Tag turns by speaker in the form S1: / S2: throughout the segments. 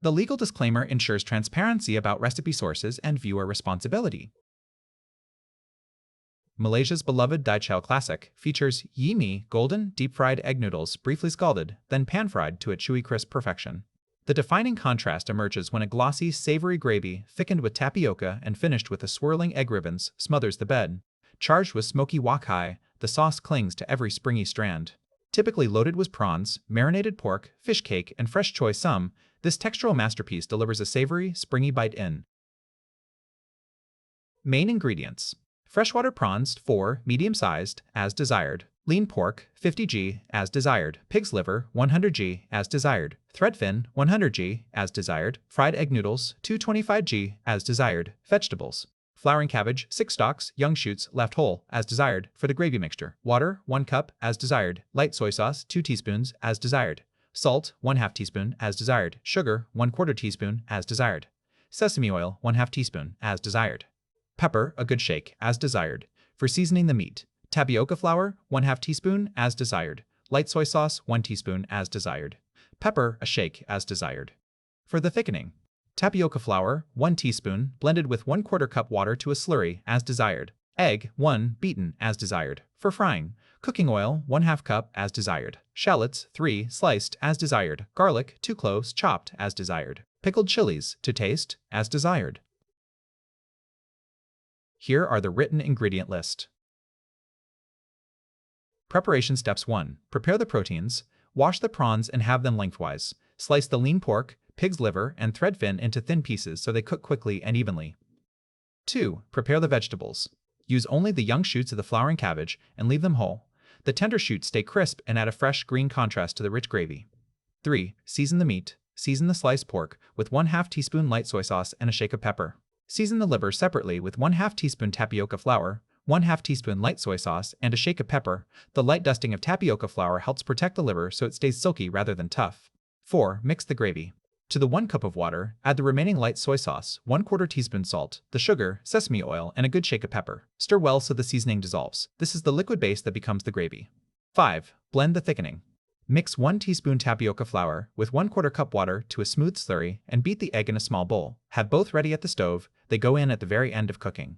S1: The legal disclaimer ensures transparency about recipe sources and viewer responsibility. Malaysia's beloved Dai Chow classic features yee golden, deep-fried egg noodles briefly scalded, then pan-fried to a chewy crisp perfection. The defining contrast emerges when a glossy, savory gravy, thickened with tapioca and finished with a swirling egg ribbons, smothers the bed. Charged with smoky wok-fried, the sauce clings to every springy strand. Typically loaded with prawns, marinated pork, fish cake, and fresh choy sum, this textural masterpiece delivers a savory, springy bite in. Main ingredients: freshwater prawns 4, medium-sized, as desired. Lean pork 50g, as desired. Pig's liver 100g, as desired. Threadfin 100g, as desired. Fried egg noodles 225g, as desired. Vegetables: flowering cabbage 6 stalks, young shoots left whole, as desired. For the gravy mixture: water 1 cup, as desired. Light soy sauce 2 teaspoons, as desired. Salt 1/2 teaspoon, as desired. Sugar 1/4 teaspoon, as desired. Sesame oil 1/2 teaspoon, as desired. Pepper, a good shake, as desired. For seasoning the meat: tapioca flour 1/2 teaspoon, as desired. Light soy sauce 1 teaspoon, as desired. Pepper, a shake, as desired. For the thickening: tapioca flour 1 teaspoon, blended with 1/4 cup water to a slurry, as desired. Egg 1, beaten, as desired. For frying: cooking oil 1/2 cup, as desired. Shallots 3, sliced, as desired. Garlic 2 cloves, chopped, as desired. Pickled chilies to taste, as desired. Here are the written ingredient list. Preparation steps: 1. Prepare the proteins. Wash the prawns and have them lengthwise. Slice the lean pork, pig's liver, and threadfin into thin pieces so they cook quickly and evenly. 2. Prepare the vegetables. Use only the young shoots of the flowering cabbage and leave them whole. The tender shoots stay crisp and add a fresh green contrast to the rich gravy. 3. Season the meat. Season the sliced pork with 1/2 teaspoon light soy sauce and a shake of pepper. Season the liver separately with 1/2 teaspoon tapioca flour, 1/2 teaspoon light soy sauce, and a shake of pepper. The light dusting of tapioca flour helps protect the liver so it stays silky rather than tough. 4. Mix the gravy. To the 1 cup of water, add the remaining light soy sauce, 1/4 teaspoon salt, the sugar, sesame oil, and a good shake of pepper. Stir well so the seasoning dissolves. This is the liquid base that becomes the gravy. 5. Blend the thickening. Mix 1 teaspoon tapioca flour with 1/4 cup water to a smooth slurry and beat the egg in a small bowl. Have both ready at the stove. They go in at the very end of cooking.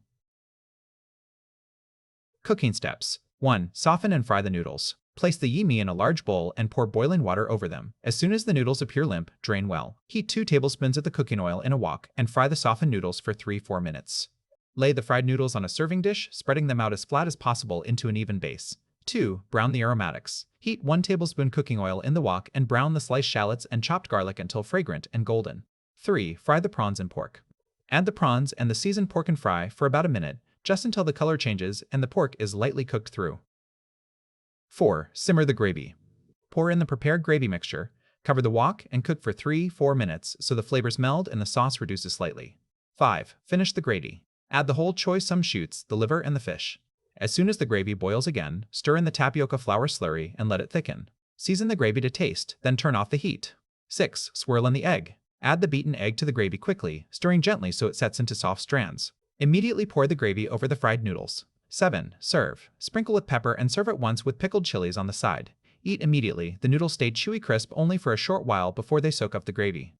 S1: Cooking steps: 1. Soften and fry the noodles. Place the yee in a large bowl and pour boiling water over them. As soon as the noodles appear limp, drain well. Heat 2 tablespoons of the cooking oil in a wok and fry the softened noodles for 3-4 minutes. Lay the fried noodles on a serving dish, spreading them out as flat as possible into an even base. 2. Brown the aromatics. Heat 1 tablespoon cooking oil in the wok and brown the sliced shallots and chopped garlic until fragrant and golden. 3. Fry the prawns and pork. Add the prawns and the seasoned pork and fry for about a minute, just until the color changes and the pork is lightly cooked through. 4. Simmer the gravy. Pour in the prepared gravy mixture, cover the wok, and cook for 3-4 minutes so the flavors meld and the sauce reduces slightly. 5. Finish the gravy. Add the whole choy sum shoots, the liver, and the fish. As soon as the gravy boils again, stir in the tapioca flour slurry and let it thicken. Season the gravy to taste, then turn off the heat. 6. Swirl in the egg. Add the beaten egg to the gravy quickly, stirring gently so it sets into soft strands. Immediately pour the gravy over the fried noodles. 7. Serve. Sprinkle with pepper and serve at once with pickled chilies on the side. Eat immediately. The noodles stay chewy crisp only for a short while before they soak up the gravy.